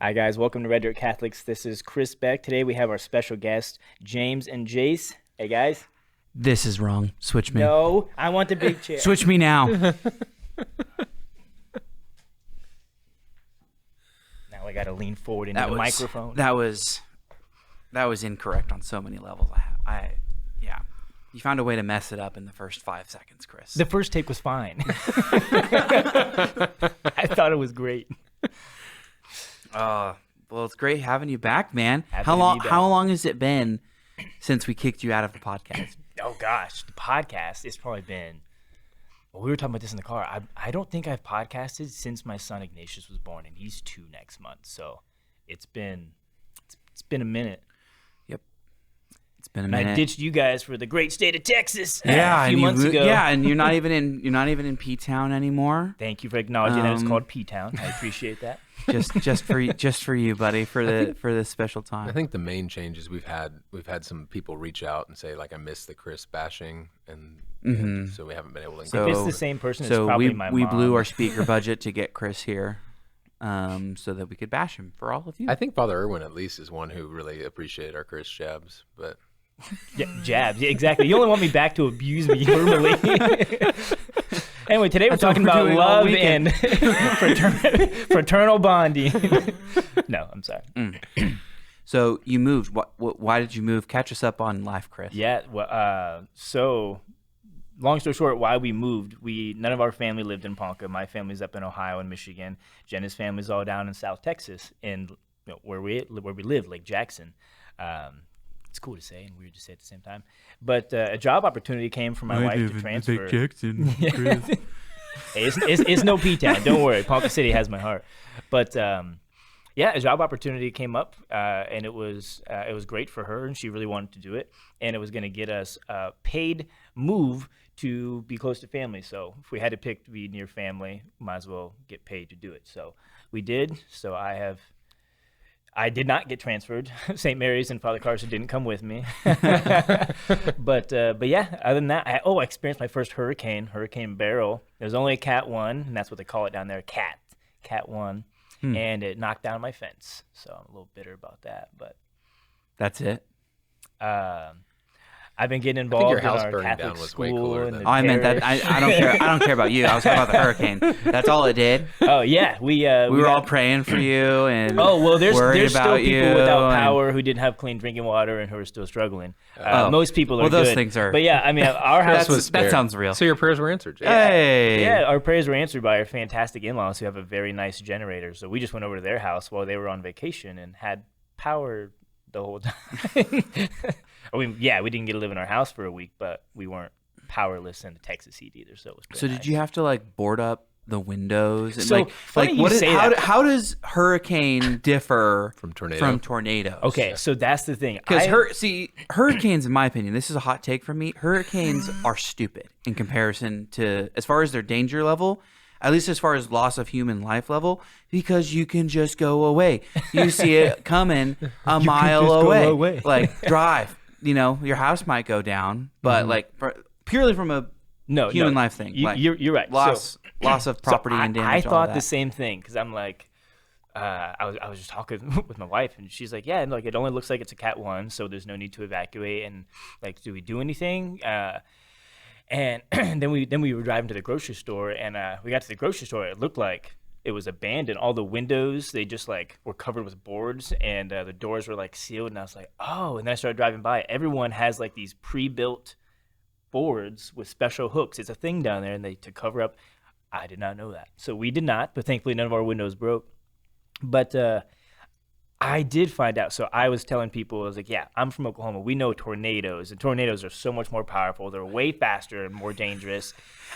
Hi, guys. Welcome to Red Dirt Catholics. This is Chris Beck. Today we have our special guest, James and Jayce. Hey, guys. This is wrong. Switch me. No, I want the big chair. Switch me now. Now I got to lean forward into the microphone. That was incorrect on so many levels. Yeah. You found a way to mess it up in the first 5 seconds, Chris. The first take was fine. I thought it was great. Well, it's great having you back, man. Happy How to long? be back. How long has it been since we kicked you out of the podcast? Oh, gosh. The podcast, it's probably been... Well, we were talking about this in the car. I don't think I've podcasted since my son Ignatius was born, and he's 2 next month. So it's been a minute. Yep, it's been a And minute. I ditched you guys for the great state of Texas Yeah, a few months ago. Yeah, and you're not even in P-town anymore. Thank you for acknowledging that it's called P-Town. I appreciate that. just for you, buddy, for this special time. I think the main changes we've had some people reach out and say like I miss the Chris bashing and so we haven't been able to. If it's the same person, it's probably my mom. we blew our speaker budget to get Chris here, so that we could bash him for all of you. I think Father Irwin at least is one who really appreciated our Chris jabs, but Yeah, jabs. Yeah, exactly. You only want me back to abuse me verbally. Anyway, today we're talking about love and fraternal bonding. No, I'm sorry. So you moved. Why did you move? Catch us up on life, Chris. Yeah. Well, so long story short, why we moved? None of our family lived in Ponca. My family's up in Ohio and Michigan. Jenna's family's all down in South Texas, and where we live, Lake Jackson. It's cool to say and weird to say at the same time. But a job opportunity came for my wife to transfer. Lake Jackson. Hey, it's no P-Town. Don't worry. Ponca City has my heart. But yeah, a job opportunity came up, and it was great for her, and she really wanted to do it. And it was going to get us a paid move to be close to family. So if we had to pick to be near family, might as well get paid to do it. So we did. So I did not get transferred. St. Mary's and Father Carson didn't come with me. But yeah, other than that, I experienced my first Hurricane Barrel. It was only a Cat 1, and that's what they call it down there, Cat 1. And it knocked down my fence. So I'm a little bitter about that. But That's it. I've been getting I involved think your in house our burning Catholic down was school way cooler and than. the I meant that. parish. I don't care. I don't care about you. I was talking about the hurricane. That's all it did. Oh yeah, we We were all got- praying for you and there's worried still about people you without and- power who didn't have clean drinking water and who are still struggling. Oh. Most people are Well, those good. things are- But yeah, I mean, our house was that spared. sounds real. So your prayers were answered, Jay. Hey. Yeah, our prayers were answered by our fantastic in-laws who have a very nice generator. So we just went over to their house while they were on vacation and had power the whole time. I mean, yeah, we didn't get to live in our house for a week, but we weren't powerless in the Texas heat either. So it was pretty So nice. did you have to like board up the windows? And, So, funny you what is, say how, that. how does hurricane differ From tornado. From tornadoes? Okay, so that's the thing. Because I- hurricanes, in my opinion, this is a hot take from me. Hurricanes are stupid in comparison to, as far as their danger level, at least as far as loss of human life level, because you can just go away. You see it coming a mile just go away. away. Like drive. Your house might go down, but like purely from a human life thing. Like, You're right. loss of property so and damage. I all thought that. the same thing because I'm like, I was just talking with my wife and she's like, yeah, like it only looks like it's a Cat 1, so there's no need to evacuate. And like, do we do anything? And then we were driving to the grocery store and we got to the grocery store. It looked like it was abandoned. All the windows, they just like were covered with boards and the doors were like sealed. And I was like, oh, and then I started driving by. Everyone has like these pre-built boards with special hooks. It's a thing down there and to cover up. I did not know that. So we did not, but thankfully none of our windows broke. But I did find out. So I was telling people, I was like, yeah, I'm from Oklahoma. We know tornadoes, and tornadoes are so much more powerful. They're way faster and more dangerous.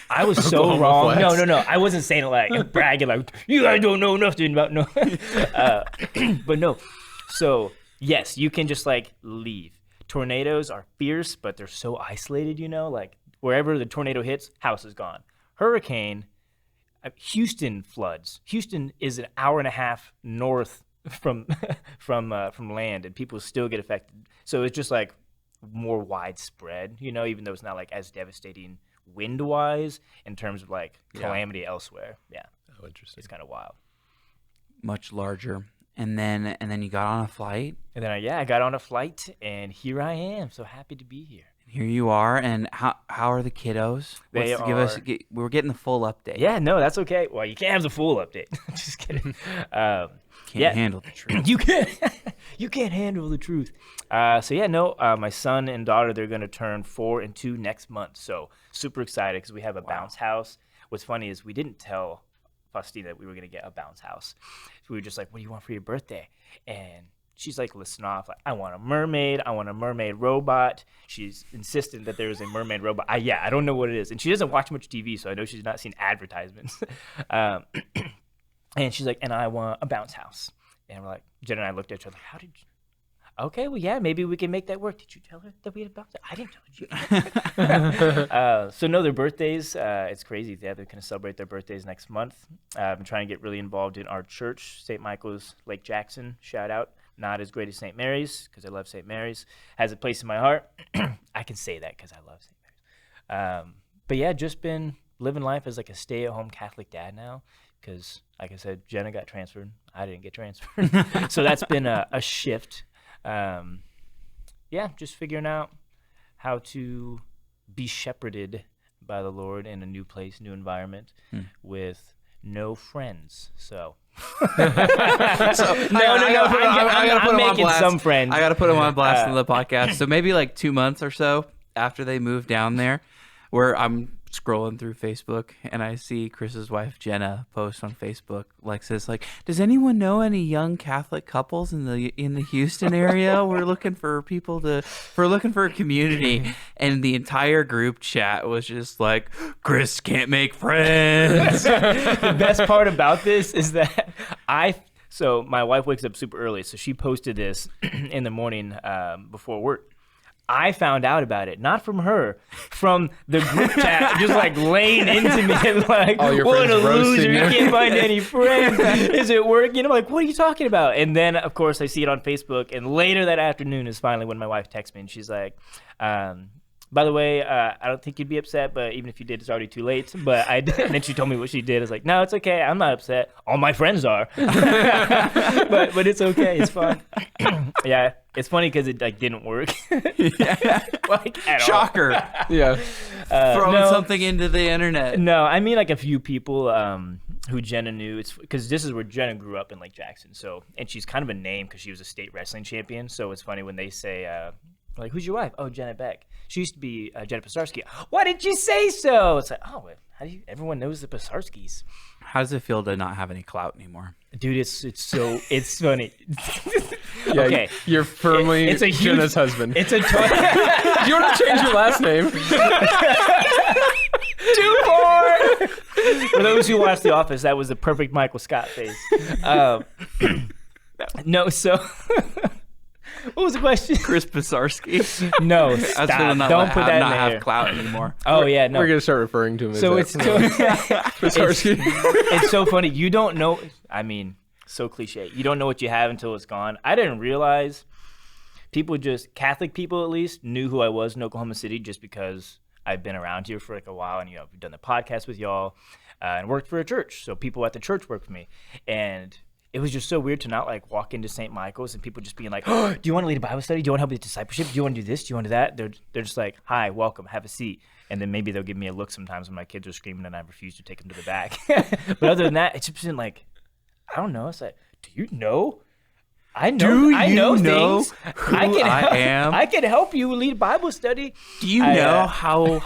I was so Oklahoma wrong. flex. No. I wasn't saying it like bragging, like, you guys don't know nothing about no. But no. So, yes, you can just like leave. Tornadoes are fierce, but they're so isolated, like wherever the tornado hits, house is gone. Hurricane, Houston floods. Houston is an hour and a half north from land, and people still get affected. So it's just like more widespread, even though it's not like as devastating wind-wise in terms of like calamity elsewhere. Yeah, Oh, interesting. it's kind of wild. much larger. and then you got on a flight. And then I got on a flight, and here I am. So happy to be here. Here you are. And how are the kiddos? We're getting the full update. Yeah, no, that's okay. Well, you can't have the full update. Just kidding. Can't handle the truth. You can't handle the truth. My son and daughter, they're going to turn 4 and 2 next month. So super excited because we have a bounce house. What's funny is we didn't tell Faustina that we were going to get a bounce house. We were just like, what do you want for your birthday? And she's like, listing off, like, I want a mermaid. I want a mermaid robot. She's insistent that there is a mermaid robot. I don't know what it is. And she doesn't watch much TV, so I know she's not seen advertisements. And she's like, and I want a bounce house. And we're like, Jen and I looked at each other like, how did you? Okay, well, yeah, maybe we can make that work. Did you tell her that we had a bounce house? I didn't tell you. So no, their birthdays, it's crazy. They're going to celebrate their birthdays next month. I've been trying to get really involved in our church, St. Michael's, Lake Jackson, shout out. Not as great as St. Mary's, because I love St. Mary's. Has a place in my heart. I can say that because I love St. Mary's. But yeah, just been living life as like a stay-at-home Catholic dad now. Because, like I said, Jenna got transferred. I didn't get transferred. So that's been a shift. Just figuring out how to be shepherded by the Lord in a new place, new environment, with no friends. So, I'm making some friends. I got to put them on blast in the podcast. So maybe like 2 months or so after they move down there, where I'm scrolling through Facebook and I see Chris's wife Jenna post on Facebook like says like, does anyone know any young Catholic couples in the Houston area? We're looking for a community. And the entire group chat was just like, Chris can't make friends. The best part about this is that so my wife wakes up super early, so she posted this in the morning before work. I found out about it, not from her, from the group chat, just like laying into me, like, what a loser, you can't find any friends, is it working? I'm like, what are you talking about? And then, of course, I see it on Facebook, and later that afternoon is finally when my wife texts me, and she's like, by the way, I don't think you'd be upset, but even if you did, it's already too late. But I did. And then she told me what she did. I was like, no, it's okay. I'm not upset. All my friends are. but it's okay. It's fun. Yeah, it's funny because it like didn't work. Like at Shocker. All. Yeah. Throwing something into the internet. No, I mean like a few people who Jenna knew. It's because this is where Jenna grew up in Lake Jackson. So, and she's kind of a name because she was a state wrestling champion. So it's funny when they say, like, who's your wife? Oh, Jenna Beck. She used to be Jenna Pisarski. Why did you say so? It's like, oh, everyone knows the Pisarskis. How does it feel to not have any clout anymore? Dude, it's funny. Yeah, okay. You're firmly it's a Jenna's husband. It's a Do you want to change your last name? 2-4. For those who watch The Office, that was the perfect Michael Scott face. No, so... What was the question? Chris Pisarski. No, stop. Don't put that in there. Have clout anymore. Oh yeah, no. We're gonna start referring to him. So as Pisarski. It's so funny. You don't know. I mean, so cliche. You don't know what you have until it's gone. I didn't realize Catholic people at least, knew who I was in Oklahoma City just because I've been around here for like a while, and we've done the podcast with y'all, and worked for a church. So people at the church work for me, and it was just so weird to not like walk into St. Michael's and people just being like, oh, do you want to lead a Bible study? Do you want to help with discipleship? Do you want to do this? Do you want to do that? They're just like, hi, welcome, have a seat. And then maybe they'll give me a look sometimes when my kids are screaming and I refuse to take them to the back. But other than that, it's just been like, I don't know. It's like, do you know? I know things. I can help you lead Bible study. Do you know how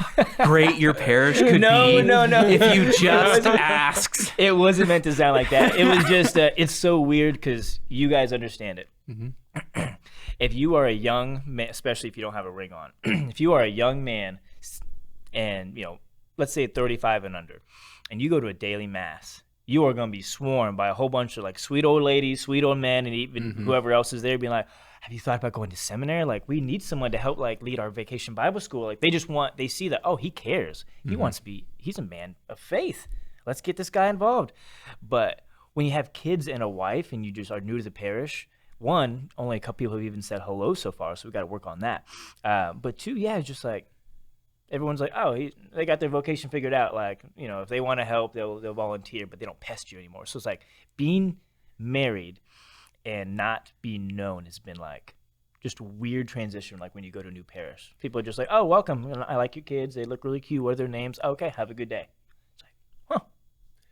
great your parish could be? No. If you just asked. It wasn't meant to sound like that. It was just, it's so weird because you guys understand it. Mm-hmm. If you are a young man, especially if you don't have a ring on, if you are a young man and, let's say 35 and under, and you go to a daily mass, you are going to be swarmed by a whole bunch of like sweet old ladies, sweet old men, and even whoever else is there being like, have you thought about going to seminary? Like, we need someone to help like lead our vacation Bible school. Like, they see that, oh, he cares. He wants to be, he's a man of faith. Let's get this guy involved. But when you have kids and a wife and you just are new to the parish, one, only a couple people have even said hello so far, so we got to work on that. But two, it's just like, everyone's like, oh, they got their vocation figured out. Like, if they want to help, they'll volunteer, but they don't pest you anymore. So it's like being married and not being known has been like just a weird transition. Like when you go to a new parish, people are just like, oh, welcome. I like your kids. They look really cute. What are their names? Okay, have a good day. It's like, huh.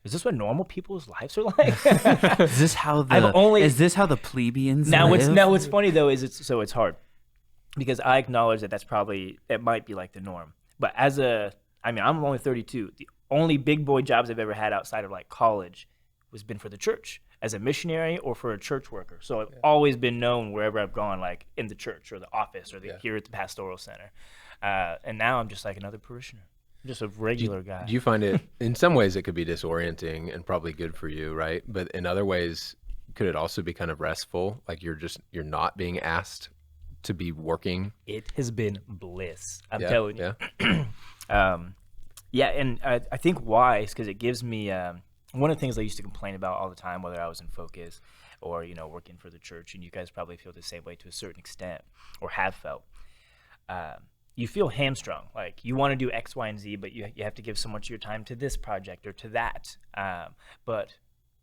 Is this what normal people's lives are like? Is this how the plebeians live? Now what's funny though is it's hard because I acknowledge that might be like the norm. But I'm only 32. The only big boy jobs I've ever had outside of like college was been for the church as a missionary or for a church worker. So I've always been known wherever I've gone, like in the church or the office or here at the Pastoral Center. And now I'm just like another parishioner. Just a regular guy. Do you find it, in some ways it could be disorienting and probably good for you, right? But in other ways, could it also be kind of restful? Like you're not being asked to be working? It has been bliss. I'm telling you. Yeah. And I think why is because it gives me, one of the things I used to complain about all the time, whether I was in Focus or, working for the church, and you guys probably feel the same way to a certain extent or have felt, you feel hamstrung. Like you want to do X, Y, and Z, but you have to give so much of your time to this project or to that. But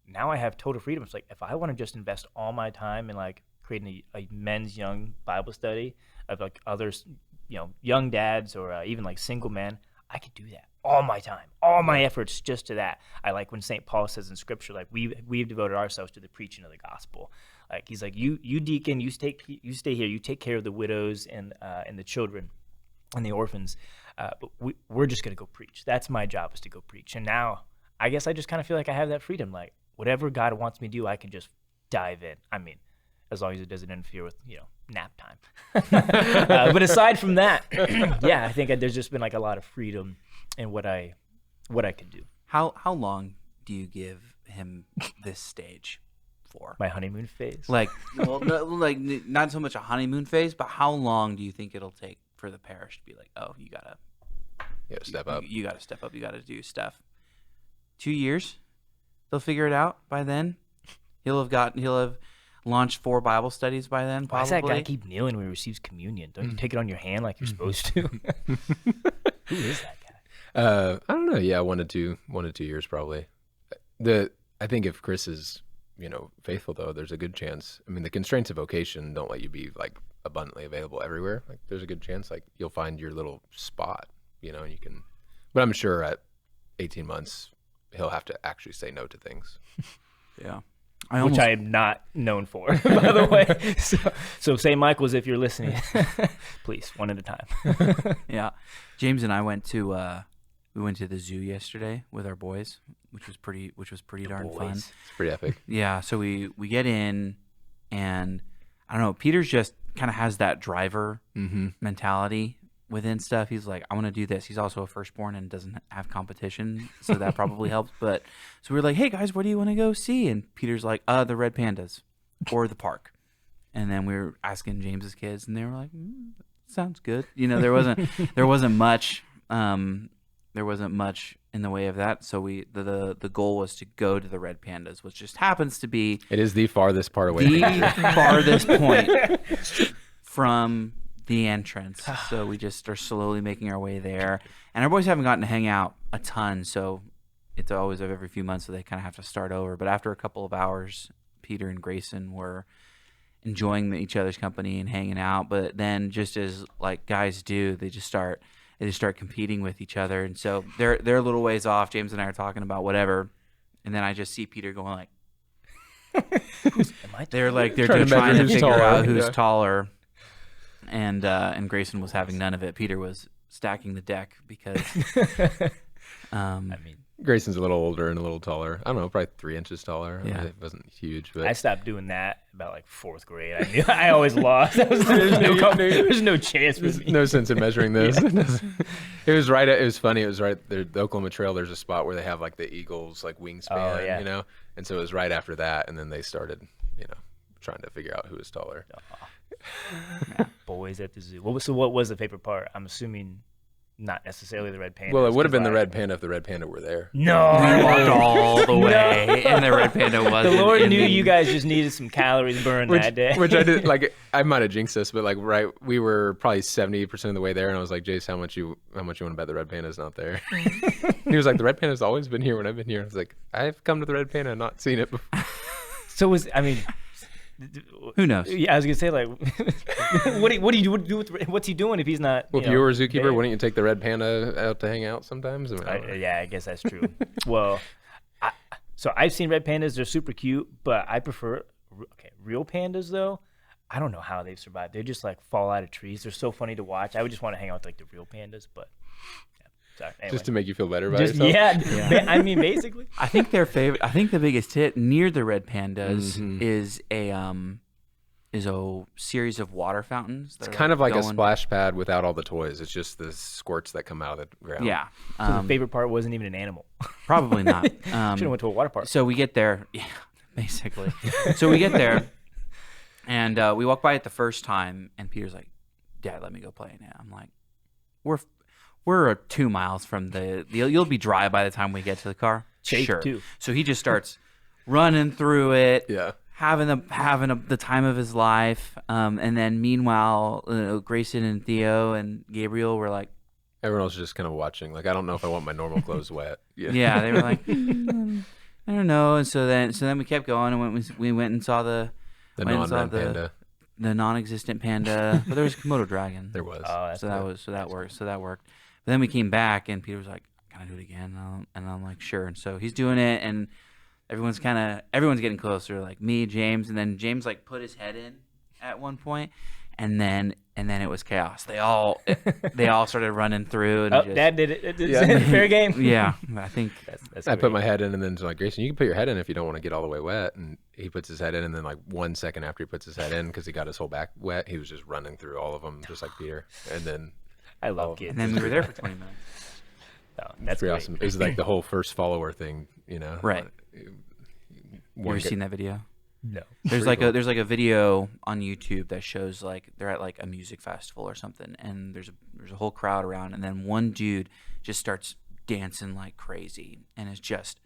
now I have total freedom. It's like if I want to just invest all my time in like creating a men's young Bible study of like others, young dads or even like single men, I could do that. All my time, all my efforts just to that. I like when St. Paul says in Scripture, like we've devoted ourselves to the preaching of the gospel. Like he's like, you deacon, you stay here, you take care of the widows and the children and the orphans. But we're just gonna go preach. That's my job, is to go preach. And now I guess I just kind of feel like I have that freedom. Like whatever God wants me to do, I can just dive in. I mean, as long as it doesn't interfere with nap time. But aside from that, I think there's just been like a lot of freedom in what I can do. How long do you give him this stage for? My honeymoon phase. Like, well, no, like not so much a honeymoon phase, but how long do you think it'll take for the parish to be like, oh, you gotta step up. You gotta step up. You gotta do stuff. 2 years, they'll figure it out by then. He'll have launched 4 Bible studies by then. Probably. Why does that guy keep kneeling when he receives communion? Don't you take it on your hand like you're supposed to? Who is that guy? I don't know. Yeah, 1 to 2 years probably. I think if Chris is, faithful though, there's a good chance. I mean, the constraints of vocation don't let you be like abundantly available everywhere. Like there's a good chance like you'll find your little spot, and you can. But I'm sure at 18 months he'll have to actually say no to things. Yeah. Which I am not known for, by the way. So St. Michael's, if you're listening, please, one at a time. Yeah. James and I went to the zoo yesterday with our boys, which was pretty darn fun. It's pretty epic. Yeah. So we get in, and I don't know, Peter's just kind of has that driver mentality within stuff. He's like, I want to do this. He's also a firstborn and doesn't have competition, so that probably helps. But so we were like, hey guys, what do you want to go see? And Peter's like, the red pandas or the park. And then we were asking James's kids, and they were like, sounds good. There wasn't much in the way of that. So the goal was to go to the red pandas, which just happens to be it is the farthest part away. The farthest point from the entrance. So we just are slowly making our way there. And our boys haven't gotten to hang out a ton, so it's always every few months, so they kind of have to start over. But after a couple of hours, Peter and Grayson were enjoying each other's company and hanging out. But then, just as like guys do, they just start competing with each other. And so they're a little ways off. James and I are talking about whatever, and then I just see Peter going like, they're trying to figure out who's taller. And Grayson was having none of it. Peter was stacking the deck because Grayson's a little older and a little taller. I don't know, probably 3 inches taller. Yeah. I mean, it wasn't huge, but I stopped doing that about like 4th grade. I always lost. There's no chance for me. No sense in measuring this. It was right. It was funny. It was right there. The Oklahoma Trail. There's a spot where they have like the Eagles like wingspan, and so it was right after that, and then they started, trying to figure out who was taller. Boys at the zoo. So what was the favorite part? I'm assuming not necessarily the red panda. Well, it would have been the red panda if the red panda were there. No, we walked all the way, and the red panda wasn't. The Lord knew you guys just neted some calories burned that day. Which I did. Like I might have jinxed this, but we were probably 70% of the way there, and I was like, Jayce, how much you want to bet the red panda's not there? He was like, the red panda's always been here when I've been here. I was like, I've come to the red panda and not seen it before. Who knows? Yeah, I was gonna say like, what do you do with what's he doing if he's not? Well, if you were a zookeeper, wouldn't you take the red panda out to hang out sometimes? Yeah, I guess that's true. Well, so I've seen red pandas; they're super cute, but I prefer real pandas though. I don't know how they've survived. They just like fall out of trees. They're so funny to watch. I would just want to hang out with like the real pandas, but sorry. Anyway. Just to make you feel better about yourself. Yeah. I mean, basically. I think their favorite. I think the biggest hit near the red pandas is a series of water fountains. It's kind of like a splash pad without all the toys. It's just the squirts that come out of the ground. Yeah. So the favorite part wasn't even an animal. Probably not. Should have went to a water park. So we get there. Yeah, basically. So we get there, and we walk by it the first time, and Peter's like, "Dad, let me go play in it." I'm like, "We're 2 miles from the. You'll be dry by the time we get to the car." Safe, sure. too. So he just starts running through it. Yeah. Having the time of his life, and then meanwhile, Grayson and Theo and Gabriel were like, everyone else is just kind of watching. Like, I don't know if I want my normal clothes wet. Yeah, they were like, I don't know. And so then we kept going, and we went and saw the non-red panda, the non-existent panda, but there was a Komodo dragon. There was. So that worked. But then we came back, and Peter was like, "Can I do it again?" And I'm like, "Sure." And so he's doing it, and everyone's getting closer, like me, James, and then James like put his head in at one point, and then it was chaos. They all started running through. And Dad did it. Fair game. Yeah, I think that's I put my head in, and then like, Grayson, you can put your head in if you don't want to get all the way wet. And he puts his head in, and then like 1 second after he puts his head in, because he got his whole back wet, he was just running through all of them, just like Peter. And then I love kids. And then we were there for 20 minutes. Oh, that's pretty great. awesome. It was like the whole first follower thing, Right. You ever seen that video? No. There's like a video on YouTube that shows like they're at like a music festival or something, and there's a whole crowd around, and then one dude just starts dancing like crazy, and it's just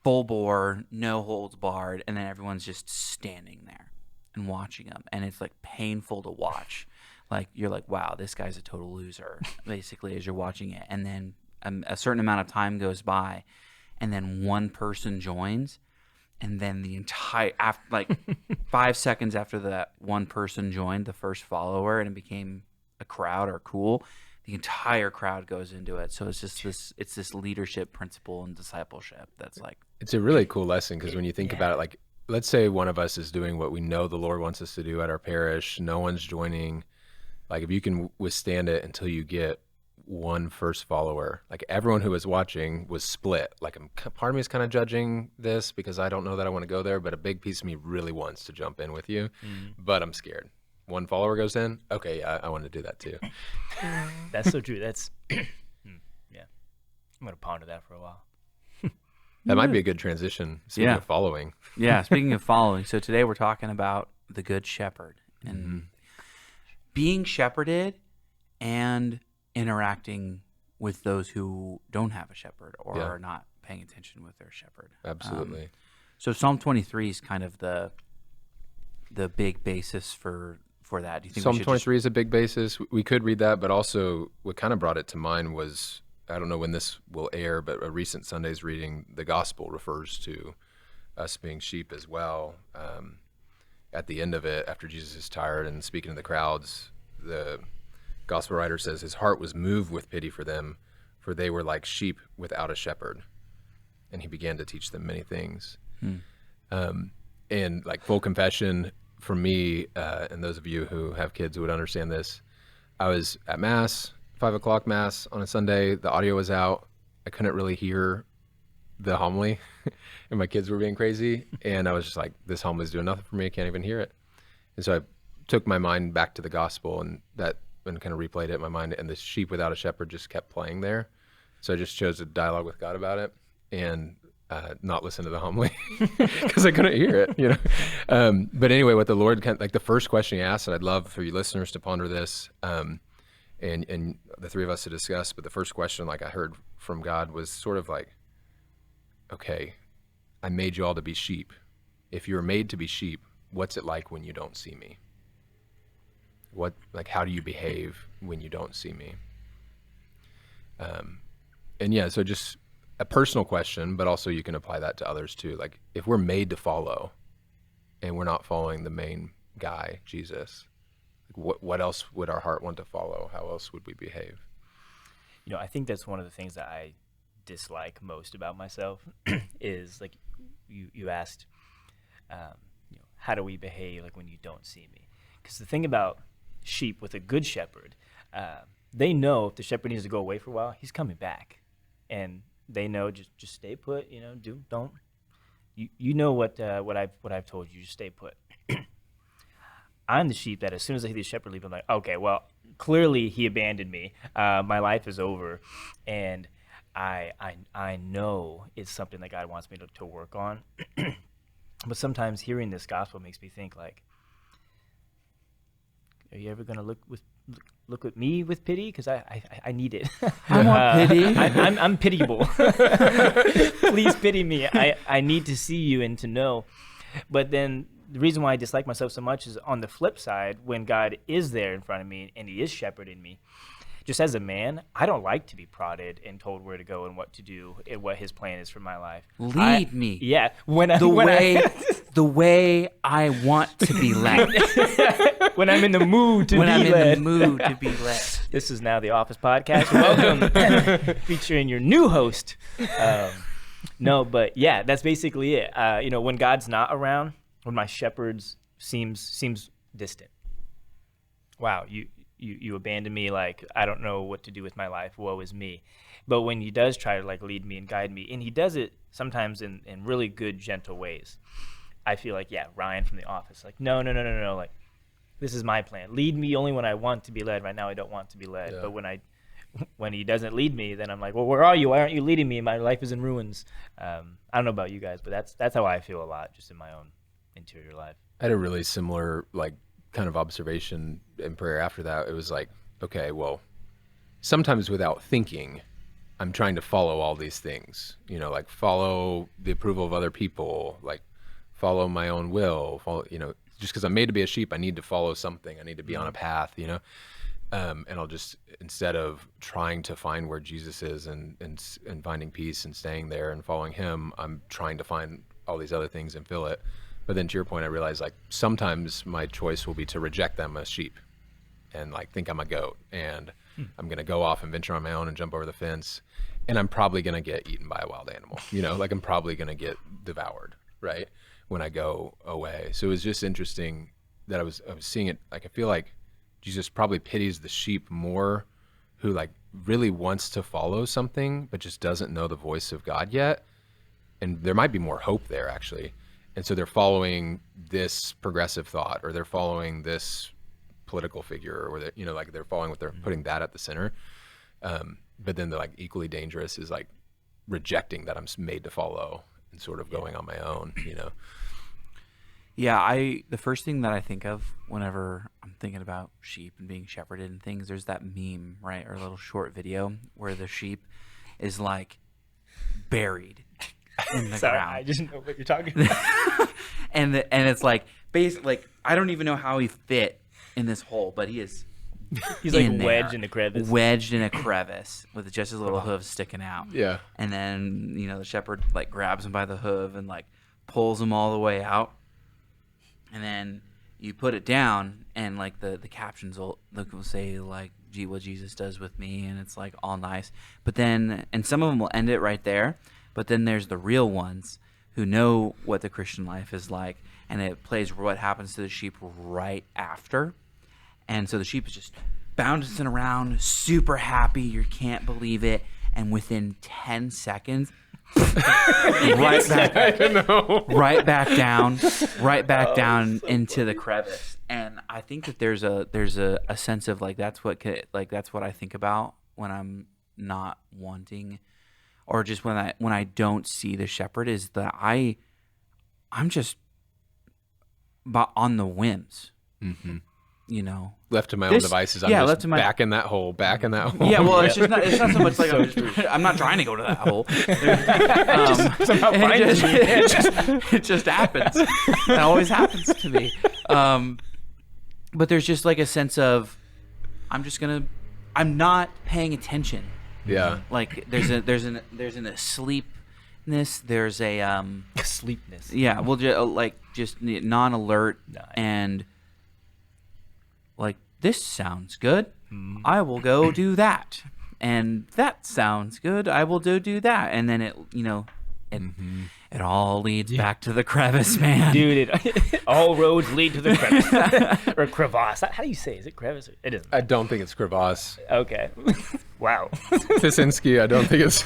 full bore, no holds barred, and then everyone's just standing there and watching him, and it's like painful to watch. Like you're like, wow, this guy's a total loser, basically, as you're watching it, and then a certain amount of time goes by, and then one person joins. And then the entire, 5 seconds after that one person joined, the first follower, and it became a crowd or cool, the entire crowd goes into it. So it's just this leadership principle and discipleship that's like. It's a really cool lesson, because when you think about it, like, let's say one of us is doing what we know the Lord wants us to do at our parish, no one's joining. Like, if you can withstand it until you get one first follower, like everyone who was watching was split. Like, part of me is kind of judging this because I don't know that I want to go there, but a big piece of me really wants to jump in with you, but I'm scared. One follower goes in, okay, yeah, I want to do that too. That's so true. That's yeah, I'm gonna ponder that for a while. That might be a good transition. Speaking of following. Yeah, speaking of following, so today we're talking about the Good Shepherd and being shepherded and interacting with those who don't have a shepherd or are not paying attention with their shepherd. Absolutely. So Psalm 23 is kind of the big basis for that. Do you think Psalm 23 is a big basis. We could read that, but also what kind of brought it to mind was, I don't know when this will air, but a recent Sunday's reading, the gospel refers to us being sheep as well. At the end of it, after Jesus is tired and speaking to the crowds, the gospel writer says his heart was moved with pity for them, for they were like sheep without a shepherd. And he began to teach them many things. And like, full confession for me, and those of you who have kids who would understand this, I was at Mass, 5 o'clock Mass on a Sunday. The audio was out. I couldn't really hear the homily and my kids were being crazy. And I was just like, this homily is doing nothing for me. I can't even hear it. And so I took my mind back to the gospel and kind of replayed it in my mind. And the sheep without a shepherd just kept playing there. So I just chose to dialogue with God about it and not listen to the homily because I couldn't hear it, But anyway, what the Lord like the first question he asked, and I'd love for you listeners to ponder this, and the three of us to discuss. But the first question, like, I heard from God was sort of like, okay, I made you all to be sheep. If you're made to be sheep, what's it like when you don't see me? How do you behave when you don't see me? So just a personal question, but also you can apply that to others too. Like, if we're made to follow, and we're not following the main guy, Jesus, what else would our heart want to follow? How else would we behave? I think that's one of the things that I dislike most about myself is like you asked, how do we behave like when you don't see me? Because the thing about sheep with a good shepherd, they know if the shepherd needs to go away for a while, he's coming back, and they know just stay put. Don't. You know what I've told you. Just stay put. I'm the sheep that as soon as I see the shepherd leave, I'm like, okay, well, clearly he abandoned me. My life is over, and I know it's something that God wants me to work on. But sometimes hearing this gospel makes me think, like, are you ever gonna look at me with pity? Because I need it. I want pity. I'm pitiable. Please pity me. I need to see you and to know. But then the reason why I dislike myself so much is on the flip side, when God is there in front of me and he is shepherding me, just as a man, I don't like to be prodded and told where to go and what to do and what his plan is for my life. Lead me. Yeah. The way I want to be led. When I'm in the mood to be led. When I'm in the mood to be led. This is now the Office Podcast. Welcome. Featuring your new host. No, but yeah, that's basically it. When God's not around, when my shepherds seems distant. Wow, you abandoned me, like I don't know what to do with my life. Woe is me. But when he does try to like lead me and guide me, and he does it sometimes in really good, gentle ways, I feel like, yeah, Ryan from The Office, like, no, like, this is my plan. Lead me only when I want to be led. Right now I don't want to be led. Yeah. But when he doesn't lead me, then I'm like, well, where are you? Why aren't you leading me? My life is in ruins. I don't know about you guys, but that's how I feel a lot just in my own interior life. I had a really similar kind of observation in prayer after that. It was like, okay, well, sometimes without thinking, I'm trying to follow all these things, like follow the approval of other people, like follow my own will, just because I'm made to be a sheep, I need to follow something. I need to be on a path, and I'll just, instead of trying to find where Jesus is and finding peace and staying there and following him, I'm trying to find all these other things and fill it. But then to your point, I realized like sometimes my choice will be to reject them as sheep and like think I'm a goat and I'm going to go off and venture on my own and jump over the fence. And I'm probably going to get eaten by a wild animal, like I'm probably going to get devoured, right, when I go away. So it was just interesting that I was seeing it. Like, I feel like Jesus probably pities the sheep more who like really wants to follow something, but just doesn't know the voice of God yet. And there might be more hope there actually. And so they're following this progressive thought, or they're following this political figure, or they're following what they're putting that at the center. But then they're like equally dangerous is like rejecting that I'm made to follow and sort of going on my own, Yeah, the first thing that I think of whenever I'm thinking about sheep and being shepherded and things, there's that meme, right, or a little short video where the sheep is like buried in the ground. I just know what you're talking about. and it's like basically, like, I don't even know how he fit in this hole, but he's like wedged in a crevice. Wedged in a crevice with just his little hooves sticking out. Yeah. And then, the shepherd like grabs him by the hoof and like pulls him all the way out. And then you put it down and like the captions will say like, gee, what Jesus does with me, and it's like all nice. But then, and some of them will end it right there. But then there's the real ones who know what the Christian life is like, and it plays what happens to the sheep right after. And so the sheep is just bouncing around, super happy. You can't believe it. And within 10 seconds, right back down into the crevice. And I think that there's a sense of like that's what I think about when I'm not wanting, or just when I don't see the shepherd, is that I'm just on the whims. Mm-hmm. Left to my own devices, I'm just back in that hole. Yeah, well, it's not so much like I'm not trying to go to that hole. It just happens. It always happens to me. But there's just like a sense of I'm not paying attention. Yeah. Like there's an asleep sleepness. There's a Sleepness. yeah. Well, just non-alert Nice. and like this sounds good. I will go do that, and that sounds good. I will do that, and then it all leads back to the crevice, man. Dude, all roads lead to the crevice. Or crevasse. How do you say? Is it crevice? It isn't. I don't think it's crevasse. Okay. Wow. Tisinski, I don't think it's.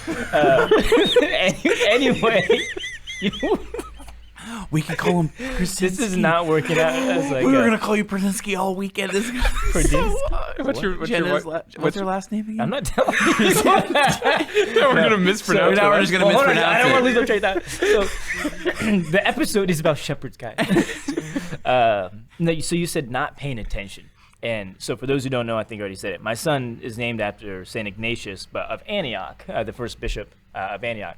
Anyway, We can call him Krasinski. this is not working out. As like We were gonna call you Krasinski all weekend. This is Krasinski? What's what's her last name again? I'm not telling you. We're gonna mispronounce. now we're just gonna Hold on, mispronounce I don't want to it. leave them straight out. So, the episode is about shepherds, guys. No, so you said not paying attention. And so for those who don't know, I think I already said it. My son is named after St. Ignatius, but of Antioch, the first bishop of Antioch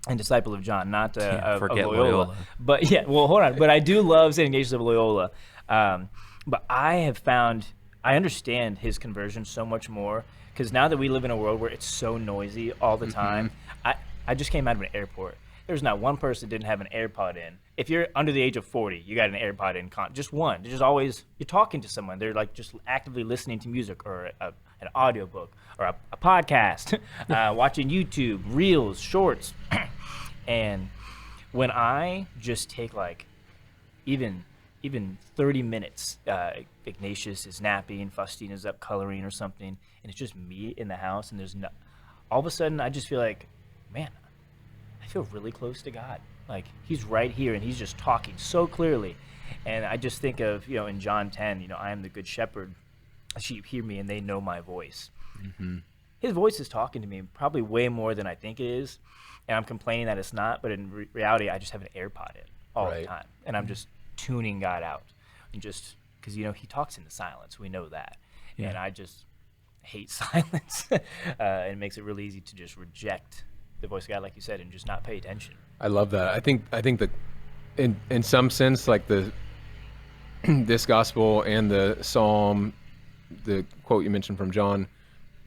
and disciple of John, not of forget Loyola. Loyola. But yeah, well, hold on. But I do love St. Ignatius of Loyola. But I have found, I understand his conversion so much more because now that we live in a world where it's so noisy all the time, I just came out of an airport. There's not one person that didn't have an AirPod in. If you're under the age of 40, you got an AirPod in. Just one. There's just always, you're talking to someone. They're like just actively listening to music or an audiobook or a podcast, watching YouTube, reels, shorts. And when I just take like even 30 minutes, Ignatius is napping, Faustina's up coloring or something, and it's just me in the house, and there's no, all of a sudden I just feel like, man, I feel really close to God. Like he's right here and he's just talking so clearly. And I just think of, in John 10, I am the good shepherd. Sheep hear me and they know my voice. Mm-hmm. His voice is talking to me probably way more than I think it is. And I'm complaining that it's not, but in reality, I just have an AirPod in all the time. And I'm just tuning God out. And just, because, he talks in the silence. We know that. Yeah. And I just hate silence. It makes it really easy to just reject the voice of God, like you said, and just not pay attention. I love that. I think that in some sense, like this gospel and the psalm, the quote you mentioned from John,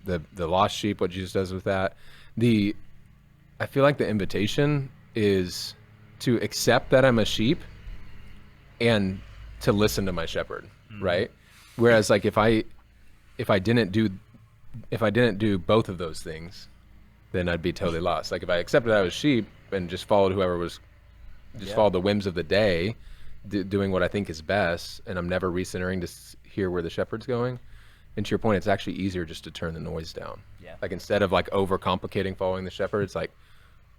the lost sheep, what Jesus does with that, I feel like the invitation is to accept that I'm a sheep and to listen to my shepherd, right? Whereas like if I didn't do both of those things, then I'd be totally lost. Like if I accepted I was sheep and just followed whoever was, followed the whims of the day, doing what I think is best, and I'm never recentering to hear where the shepherd's going. And to your point, it's actually easier just to turn the noise down. Yeah. Like instead of like overcomplicating following the shepherd, it's like,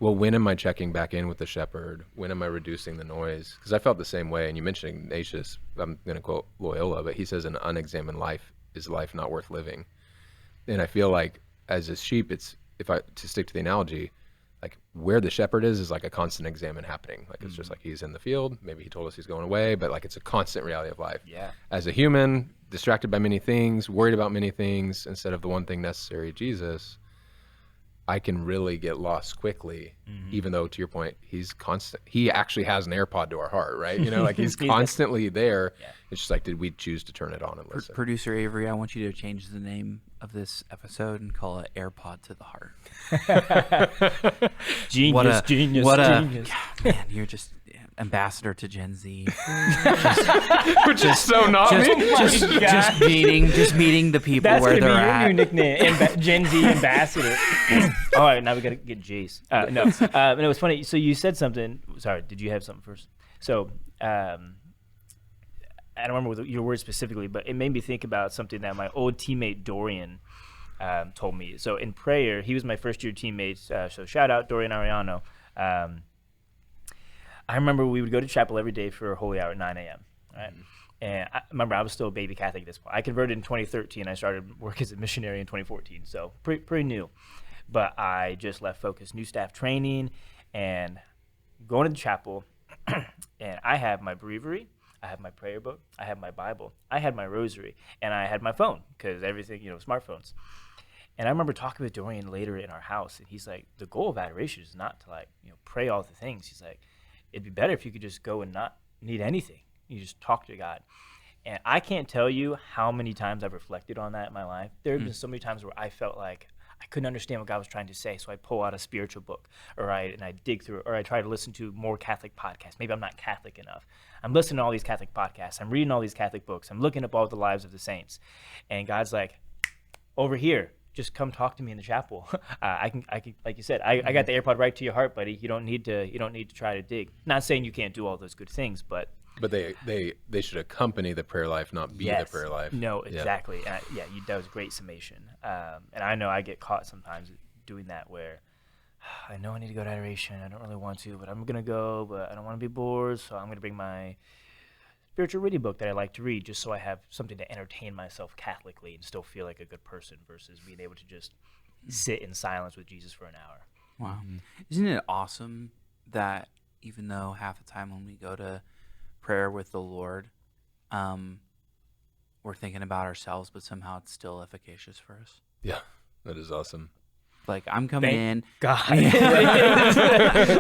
well, when am I checking back in with the shepherd? When am I reducing the noise? Because I felt the same way. And you mentioned Ignatius, I'm going to quote Loyola, but he says an unexamined life is life not worth living. And I feel like as a sheep, to stick to the analogy, like where the shepherd is like a constant examine happening. Like it's just like he's in the field. Maybe he told us he's going away, but like it's a constant reality of life. Yeah. As a human, distracted by many things, worried about many things, instead of the one thing necessary, Jesus, I can really get lost quickly, even though, to your point, he's constant. He actually has an AirPod to our heart, right? Like he's constantly there. Yeah. It's just like, did we choose to turn it on and listen? Producer Avery, I want you to change the name of this episode and call it AirPod to the Heart. Genius. God, man, you're just ambassador to Gen Z. Which is so not me. Just meeting the people That's where they're gonna be at. your new nickname, Gen Z ambassador. All right, now we gotta get Jayce. No, and it was funny. So you said something. Sorry, did you have something first? So I don't remember your words specifically, but it made me think about something that my old teammate Dorian told me. So in prayer, he was my first year teammate. So shout out Dorian Ariano. I remember we would go to chapel every day for a holy hour at 9 a.m. Right? And I remember I was still a baby Catholic at this point. I converted in 2013. I started work as a missionary in 2014, so pretty new. But I just left Focus New Staff Training and going to the chapel, and I have my breviary, I have my prayer book, I have my Bible, I had my rosary, and I had my phone because everything, smartphones. And I remember talking with Dorian later in our house, and he's like, the goal of adoration is not to pray all the things. He's like, it'd be better if you could just go and not need anything. You just talk to God. And I can't tell you how many times I've reflected on that in my life. There have been so many times where I felt like I couldn't understand what God was trying to say. So I pull out a spiritual book, and I dig through it, or I try to listen to more Catholic podcasts. Maybe I'm not Catholic enough. I'm listening to all these Catholic podcasts. I'm reading all these Catholic books. I'm looking up all the lives of the saints. And God's like, over here, just come talk to me in the chapel. I can, like you said, I got the AirPod right to your heart, buddy. You don't need to try to dig. Not saying you can't do all those good things, but they should accompany the prayer life, not be the prayer life. No, exactly. And that was a great summation. And I know I get caught sometimes doing that where I know I need to go to adoration. I don't really want to, but I'm gonna go. But I don't want to be bored, so I'm gonna bring my spiritual reading book that I like to read, just so I have something to entertain myself Catholically and still feel like a good person, versus being able to just sit in silence with Jesus for an hour. Wow. Isn't it awesome that even though half the time when we go to prayer with the Lord, we're thinking about ourselves, but somehow it's still efficacious for us? Yeah, that is awesome. Like, I'm coming in. God.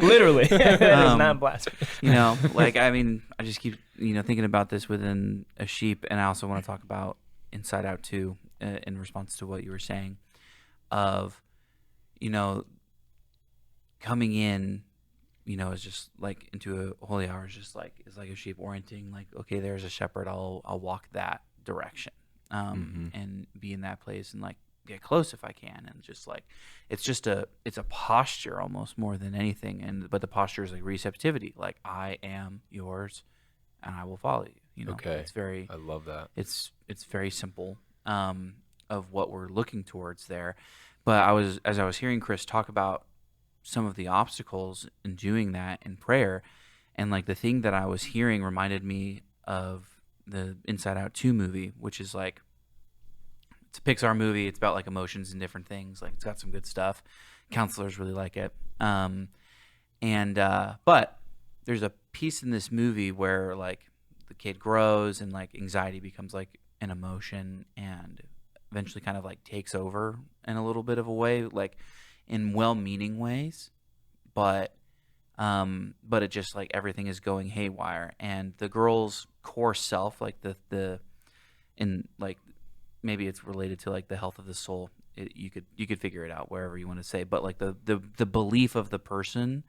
Literally. That is not blasphemy. I just keep, thinking about this within a sheep. And I also want to talk about Inside Out too, in response to what you were saying of, coming in, is just like into a holy hour is like a sheep orienting, like, okay, there's a shepherd. I'll walk that direction, and be in that place and like get close if I can, and just like it's a posture almost more than anything, but the posture is like receptivity, like I am yours and I will follow you. Okay, it's very, I love that. It's very simple of what we're looking towards there. But as I was hearing Chris talk about some of the obstacles in doing that in prayer, and like the thing that I was hearing reminded me of the Inside Out 2 movie, which is like, it's a Pixar movie. It's about like emotions and different things. Like, it's got some good stuff. Counselors really like it. But there's a piece in this movie where like the kid grows and like anxiety becomes like an emotion and eventually kind of like takes over in a little bit of a way, like in well-meaning ways, but it just like everything is going haywire, and the girl's core self, like maybe it's related to like the health of the soul. You could figure it out wherever you want to say, but like the belief of the person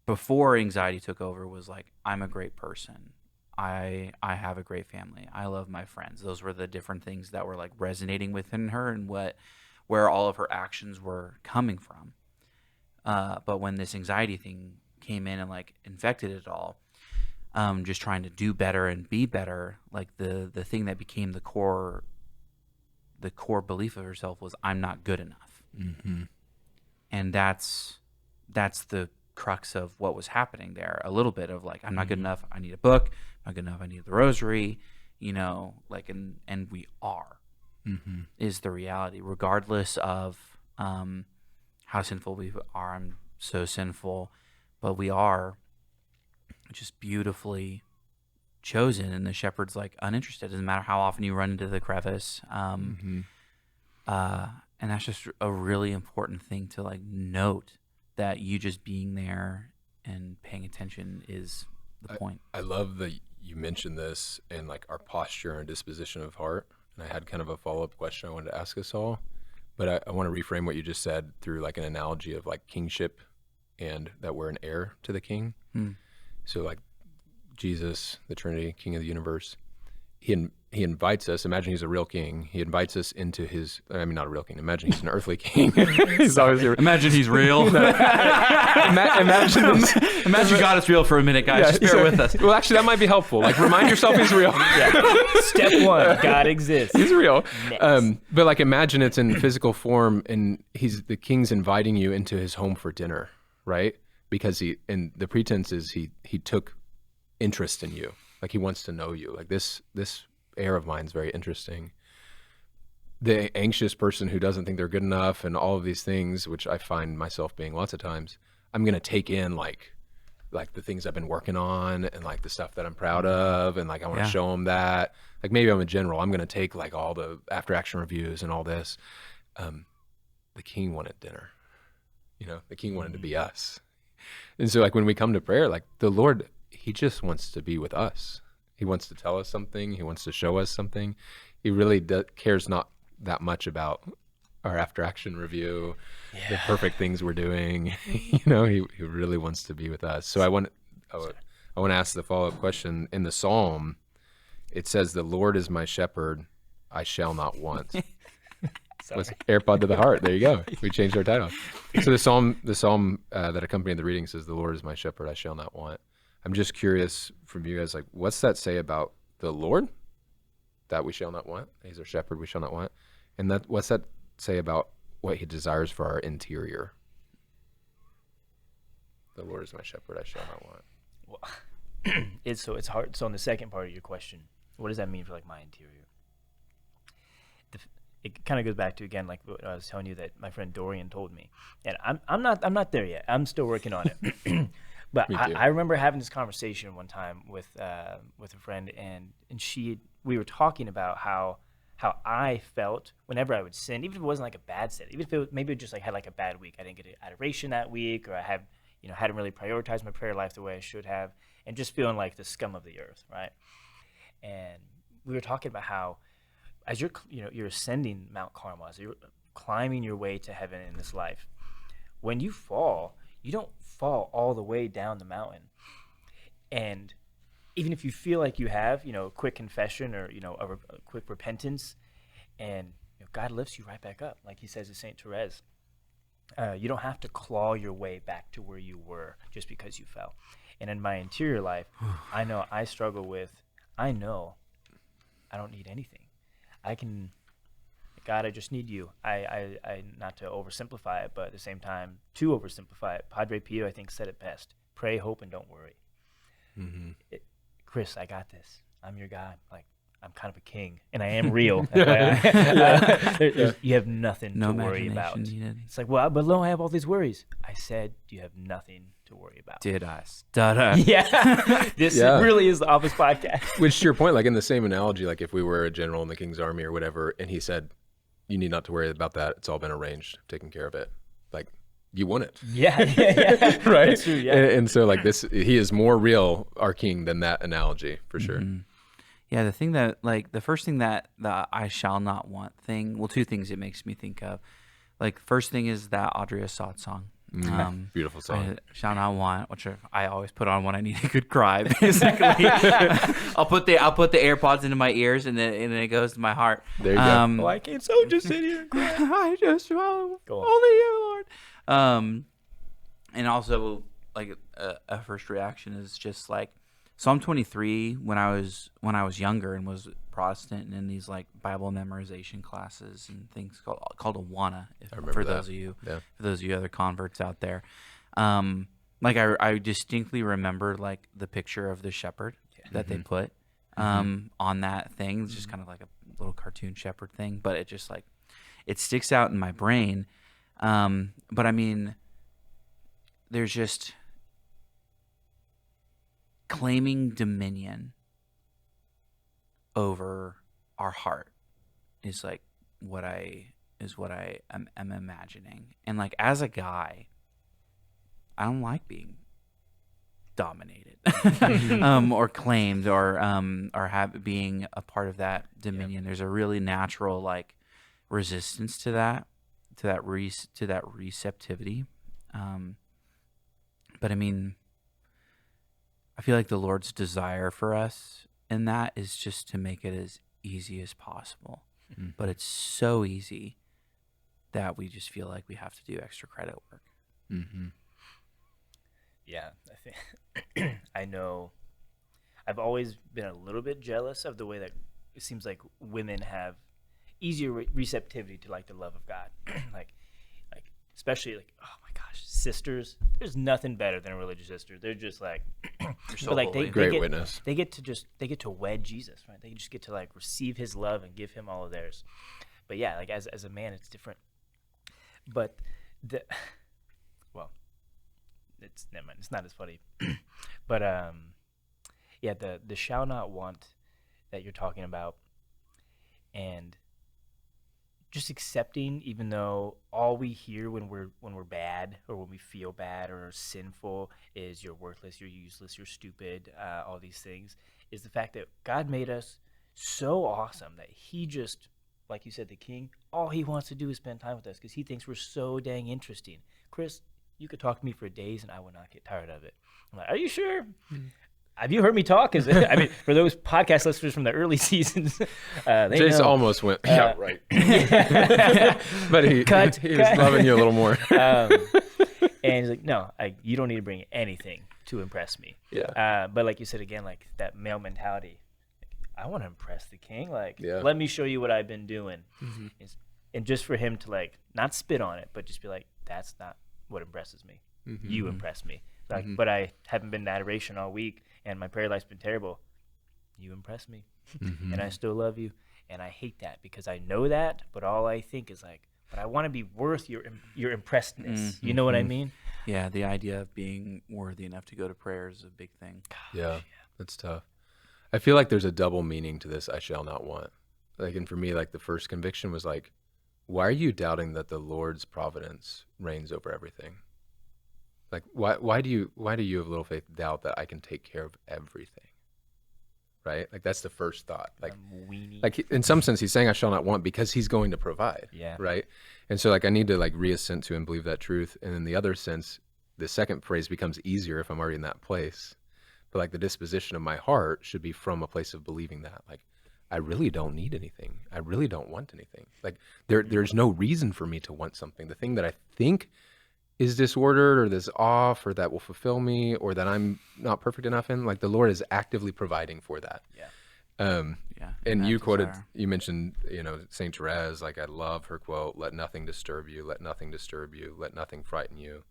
before anxiety took over was like, I'm a great person. I have a great family. I love my friends. Those were the different things that were like resonating within her, and where all of her actions were coming from. But when this anxiety thing came in and like infected it all, just trying to do better and be better, like the thing that became the core belief of herself was, I'm not good enough. And that's the crux of what was happening there. A little bit of like, I'm not good enough. I need a book. I'm not good enough. I need the rosary, and we are, is the reality, regardless of how sinful we are. I'm so sinful, but we are just beautifully chosen, and the shepherd's like uninterested. It doesn't matter how often you run into the crevice. And that's just a really important thing to like note, that you just being there and paying attention is the point. I love that you mentioned this and like our posture and disposition of heart. And I had kind of a follow-up question I wanted to ask us all, but I want to reframe what you just said through like an analogy of like kingship, and that we're an heir to the king. So like Jesus, the Trinity, King of the universe, he invites us. Imagine he's a real king. He invites us into his. I mean, not a real king. Imagine he's an earthly king. He's always here. Imagine he's real. Imagine God is real for a minute, guys. Just bear with us. Well, actually, that might be helpful. Like, remind yourself he's real. Step one: God exists. He's real. But like, imagine it's in physical form, and the king's inviting you into his home for dinner, right? Because and the pretense is he took interest in you. Like, he wants to know you. Like, this heir of mine is very interesting. The anxious person who doesn't think they're good enough and all of these things, which I find myself being lots of times, I'm going to take in like the things I've been working on and like the stuff that I'm proud of. And like, I want to show them that. Like, maybe I'm a general. I'm going to take like all the after action reviews and all this. The king wanted dinner. The king wanted to be us. And so like when we come to prayer, like the Lord, he just wants to be with us. He wants to tell us something. He wants to show us something. He really cares not that much about our after action review, the perfect things we're doing. You know, he really wants to be with us. So I want to ask the follow-up question. In the Psalm, it says, "The Lord is my shepherd, I shall not want." Was AirPod to the heart. There you go. We changed our title. So the psalm that accompanied the reading says, "The Lord is my shepherd, I shall not want." I'm just curious from you guys, like, what's that say about the Lord that we shall not want? He's our shepherd, we shall not want. And what's that say about what he desires for our interior? The Lord is my shepherd, I shall not want. Well, it's hard. So on the second part of your question, what does that mean for like my interior? It kind of goes back to, again, like what I was telling you that my friend Dorian told me, and I'm not there yet. I'm still working on it. But I remember having this conversation one time with a friend, and we were talking about how I felt whenever I would sin, even if it wasn't like a bad sin, even if it was, maybe it just like had like a bad week. I didn't get adoration that week, or I hadn't really prioritized my prayer life the way I should have, and just feeling like the scum of the earth, right? And we were talking about how, as you're ascending Mount Carmel, as you're climbing your way to heaven in this life, when you fall, you don't fall all the way down the mountain. And even if you feel like you have, a quick confession or, a quick repentance, and God lifts you right back up, like he says to St. Therese. You don't have to claw your way back to where you were just because you fell. And in my interior life, I know I struggle with, I know I don't need anything. God, I just need you. I not to oversimplify it, but at the same time, to oversimplify it, Padre Pio, I think, said it best: pray, hope, and don't worry. Mm-hmm. Chris, I got this. I'm your God. Like, I'm kind of a king, and I am real. You have nothing to worry about. Needed. It's like, well, but I have all these worries. I said, you have nothing to worry about. Did I stutter? Yeah. This really is the Office podcast. Which, to your point, like in the same analogy, like if we were a general in the king's army or whatever, and he said, you need not to worry about that. It's all been arranged, taken care of it. Like, you want it. Yeah. Right? That's true, yeah. And so like he is more real, our king, than that analogy, for sure. Mm-hmm. Yeah, the thing that, like, the first thing that the I shall not want thing, well, two things it makes me think of. Like, first thing is that Audrey Assad song. Beautiful song. I shall not want, which I always put on when I need a good cry, basically. I'll put the AirPods into my ears, and then it goes to my heart. There you go. Well, I can't so just sit here and cry. I just want only you, Lord. And also, like, a first reaction is just like, Psalm 23, when I was younger and was Protestant and in these like Bible memorization classes and things called Awana, for those of you other converts out there, like I distinctly remember like the picture of the shepherd that they put on that thing. It's just kind of like a little cartoon shepherd thing, but it just like it sticks out in my brain. But I mean, there's just claiming dominion over our heart is like what I am imagining. And like, as a guy, I don't like being dominated or claimed or being a part of that dominion. There's a really natural like resistance to that receptivity. But I mean, I feel like the Lord's desire for us in that is just to make it as easy as possible. Mm-hmm. But it's so easy that we just feel like we have to do extra credit work. Mm-hmm. Yeah, I think I know. I've always been a little bit jealous of the way that it seems like women have easier receptivity to like the love of God, like especially like, oh my gosh, sisters. There's nothing better than a religious sister. They're just like, so but like great witness. They get to wed Jesus, right? They just get to like receive his love and give him all of theirs. But yeah, like as a man, it's different. But it's never mind. It's not as funny. But yeah, the shall not want that you're talking about, and just accepting, even though all we hear when we're bad or when we feel bad or sinful is you're worthless, you're useless, you're stupid, all these things, is the fact that God made us so awesome that he just like you said, the king, all he wants to do is spend time with us because he thinks we're so dang interesting. Chris, you could talk to me for days and I would not get tired of it. I'm like, are you sure? Have you heard me talk? I mean, for those podcast listeners from the early seasons, they Jayce know. almost went, yeah, right. But he was loving you a little more. And he's like, no, you don't need to bring anything to impress me. Yeah. But like you said again, like that male mentality, I want to impress the king. Like, Yeah. let me show you what I've been doing. Mm-hmm. And just for him to like not spit on it, but just be like, that's not what impresses me. Mm-hmm. You impress me. Like, Mhm. but I haven't been in adoration all week, and my prayer life's been terrible. You impress me, Mm-hmm. and I still love you, and I hate that because I know that. But all I think is like, but I want to be worth your impressedness. You know what I Mhm. mean? Yeah, the idea of being worthy enough to go to prayer is a big thing. Yeah, that's tough. I feel like there's a double meaning to this, I shall not want. Like, and for me, like the first conviction was like, why are you doubting that the Lord's providence reigns over everything? Like, why do you have little faith doubt that I can take care of everything? Right? Like, that's the first thought. Like, Weenie. in some sense, he's saying I shall not want because he's going to provide. Yeah. Right. And so like, I need to like reassent to and believe that truth. And in the other sense, the second phrase becomes easier if I'm already in that place. But like the disposition of my heart should be from a place of believing that, like, I really don't need anything. I really don't want anything. Like there's no reason for me to want something. The thing that I think is disordered or that's off or that will fulfill me or that I'm not perfect enough in, like the Lord is actively providing for that. Yeah. Yeah. And that you quoted, desire. you mentioned, Saint Therese, like I love her quote, let nothing disturb you, let nothing disturb you, let nothing frighten you.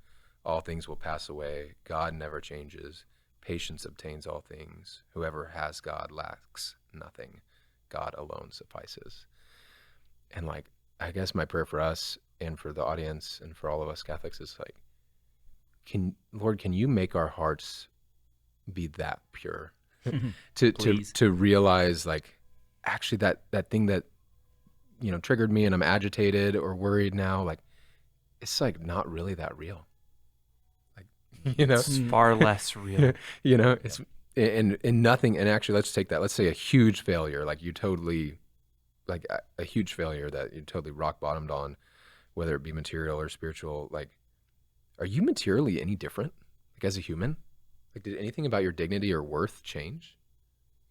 All things will pass away. God never changes. Patience obtains all things. Whoever has God lacks nothing. God alone suffices. And like, I guess my prayer for us and for the audience and for all of us Catholics is like, Lord, can you make our hearts be that pure to realize like, actually that thing that, triggered me and I'm agitated or worried now, like, it's like not really that real. Like, It's far less real. it's and nothing. And actually, let's take that. Let's say a huge failure, like you totally, like a huge failure that you totally rock bottomed on, whether it be material or spiritual. Like, are you materially any different, like as a human? Like, did anything about your dignity or worth change?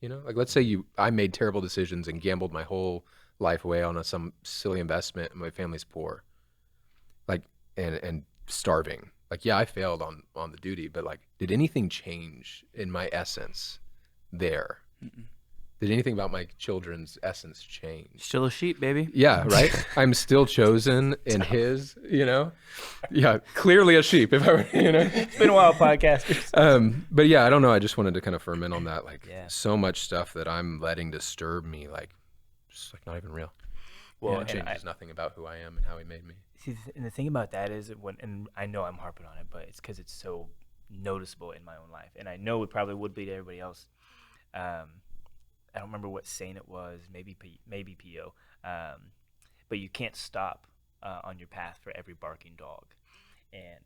Like let's say I made terrible decisions and gambled my whole life away on some silly investment and my family's poor, like, and starving. Like, yeah, I failed on the duty, but like, did anything change in my essence there? Mm-mm. Did anything about my children's essence change? Still a sheep, baby. Yeah, right? I'm still chosen in his, Yeah, clearly a sheep if I were, It's been a while, podcasters. But yeah, I don't know. I just wanted to kind of ferment on that. Like, Yeah. so much stuff that I'm letting disturb me, like, just like not even real. Well, It and changes nothing about who I am and how he made me. see, and the thing about that is and I know I'm harping on it, but it's because it's so noticeable in my own life, and I know it probably would be to everybody else. I don't remember what saint it was, maybe Pio, but you can't stop on your path for every barking dog, and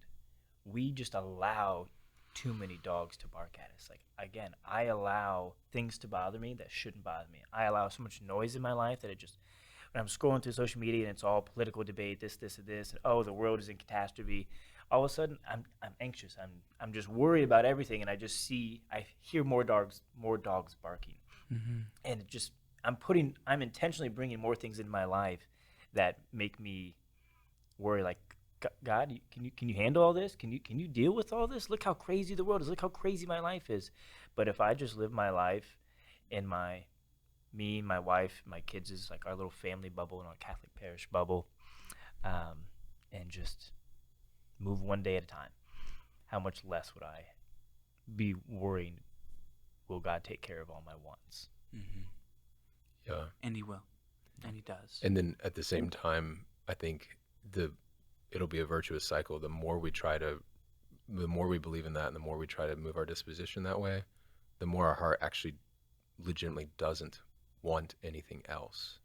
we just allow too many dogs to bark at us. Like, again, I allow things to bother me that shouldn't bother me. I allow so much noise in my life that it just, when I'm scrolling through social media and it's all political debate, this, and this, and oh, the world is in catastrophe. All of a sudden, I'm anxious. I'm just worried about everything, and I hear more dogs barking, Mm-hmm. and it just, I'm intentionally bringing more things into my life that make me worry. Like, God, can you handle all this? Can you deal with all this? Look how crazy the world is. Look how crazy my life is. But if I just live my life in me, my wife, my kids is like our little family bubble in our Catholic parish bubble, and just move one day at a time, how much less would I be worrying, will God take care of all my wants? Mm-hmm. Yeah. And he will. And he does. And then at the same time, I think it'll be a virtuous cycle. The more we believe in that and the more we try to move our disposition that way, the more our heart actually legitimately doesn't want anything else.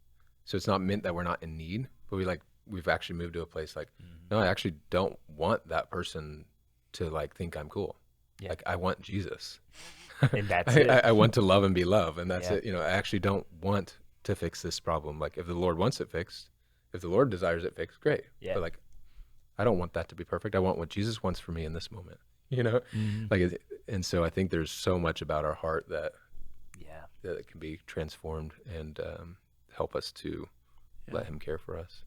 So it's not meant that we're not in need, but we've actually moved to a place like, no, I actually don't want that person to like think I'm cool. Yeah. Like, I want Jesus. And that's it. I want to love and be loved, and that's Yeah. it. I actually don't want to fix this problem. Like if the Lord wants it fixed, if the Lord desires it fixed, great. Yeah. But like, I don't want that to be perfect. I want what Jesus wants for me in this moment, and so I think there's so much about our heart that it can be transformed and help us to let him care for us.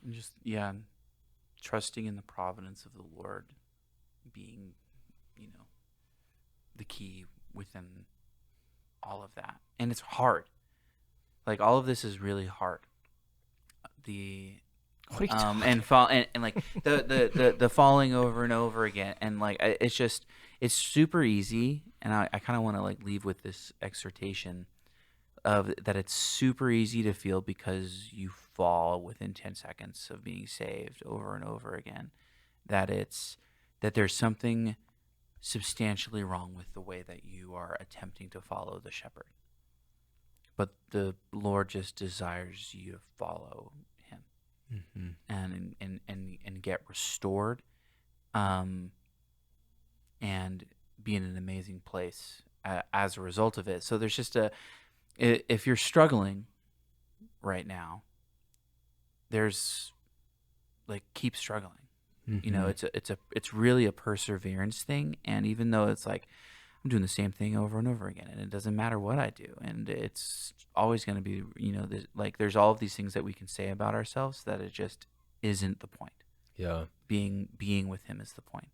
And just, trusting in the providence of the Lord being, the key within all of that. And it's hard. Like, all of this is really hard. What are you talking And like the falling over and over again, and like it's super easy. And I kind of want to like leave with this exhortation of that it's super easy to feel because you fall within 10 seconds of being saved over and over again, that there's something substantially wrong with the way that you are attempting to follow the shepherd. But the Lord just desires you to follow him. And get restored, and be in an amazing place as a result of it. So there's just if you're struggling right now, there's like, keep struggling. It's really a perseverance thing. And even though it's like, I'm doing the same thing over and over again, and it doesn't matter what I do, and it's always going to be, there's all of these things that we can say about ourselves that it just isn't the point. Yeah. Being with him is the point.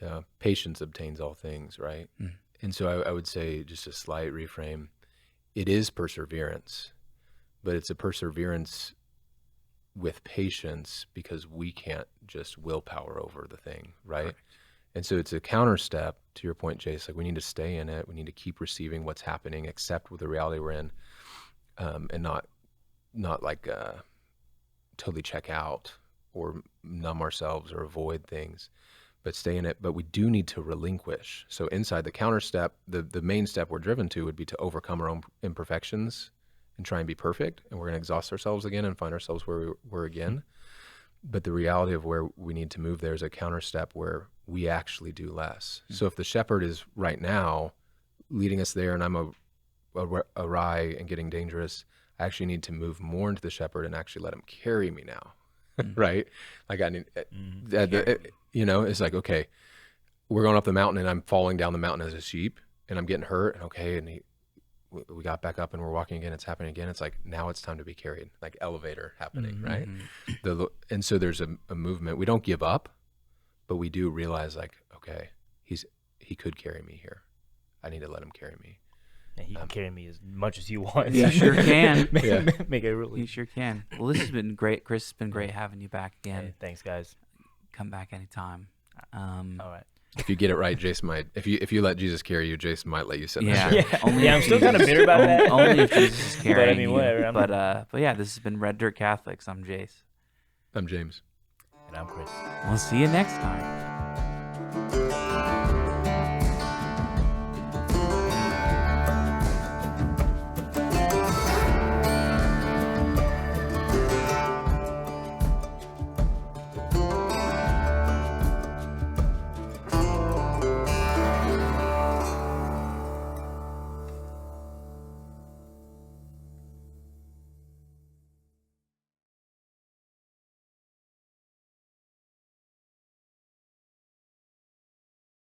Yeah. Patience obtains all things, right? And so I would say, just a slight reframe, it is perseverance, but it's a perseverance with patience because we can't just willpower over the thing, right? Correct. And so it's a counter step to your point, Jayce. Like, we need to stay in it. We need to keep receiving what's happening, accept with the reality we're in, and not like totally check out or numb ourselves or avoid things, but stay in it. But we do need to relinquish. So inside the counter step, the main step we're driven to would be to overcome our own imperfections and try and be perfect. And we're going to exhaust ourselves again and find ourselves where we were again. But the reality of where we need to move there is a counter step where we actually do less. So if the shepherd is right now leading us there and I'm awry and getting dangerous, I actually need to move more into the shepherd and actually let him carry me now. Right? Like, I need, it's like, okay, we're going up the mountain and I'm falling down the mountain as a sheep and I'm getting hurt. And okay. And we got back up and we're walking again. It's happening again. It's like, now it's time to be carried, like elevator happening. Right. And so there's a movement. We don't give up, but we do realize, like, okay, he could carry me here. I need to let him carry me. And he can carry me as much as you want. He sure can. Make it really. He sure can. Well, this has been great. Chris, it's been great having you back again. Hey, thanks, guys. Come back anytime. All right. If you get it right, Jayce might. If you let Jesus carry you, Jayce might let you sit in Yeah. the chair. I'm still kind of bitter about that. Only if Jesus is carrying But I mean, whatever. But yeah, this has been Red Dirt Catholics. I'm Jayce. I'm James. And I'm Chris. We'll see you next time.